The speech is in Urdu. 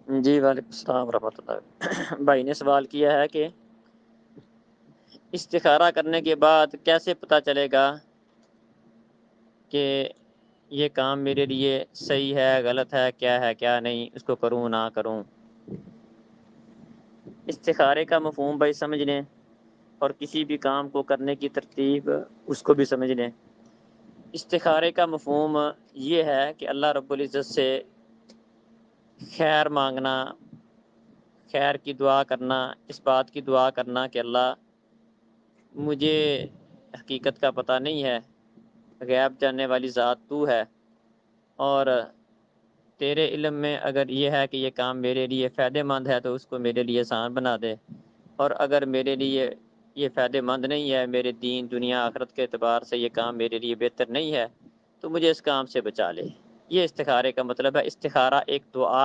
جی وعلیکم السلام ورحمۃ اللہ بھائی نے سوال کیا ہے کہ استخارہ کرنے کے بعد کیسے پتہ چلے گا کہ یہ کام میرے لیے صحیح ہے غلط ہے کیا نہیں، اس کو کروں نہ کروں۔ استخارے کا مفہوم بھائی سمجھ لیں، اور کسی بھی کام کو کرنے کی ترتیب اس کو بھی سمجھ لیں۔ استخارے کا مفہوم یہ ہے کہ اللہ رب العزت سے خیر مانگنا، خیر کی دعا کرنا، اس بات کی دعا کرنا کہ اللہ مجھے حقیقت کا پتہ نہیں ہے، غیب جاننے والی ذات تو ہے، اور تیرے علم میں اگر یہ ہے کہ یہ کام میرے لیے فائدہ مند ہے تو اس کو میرے لیے آسان بنا دے، اور اگر میرے لیے یہ فائدہ مند نہیں ہے، میرے دین دنیا آخرت کے اعتبار سے یہ کام میرے لیے بہتر نہیں ہے، تو مجھے اس کام سے بچا لے۔ یہ استخارے کا مطلب ہے۔ استخارہ ایک دعا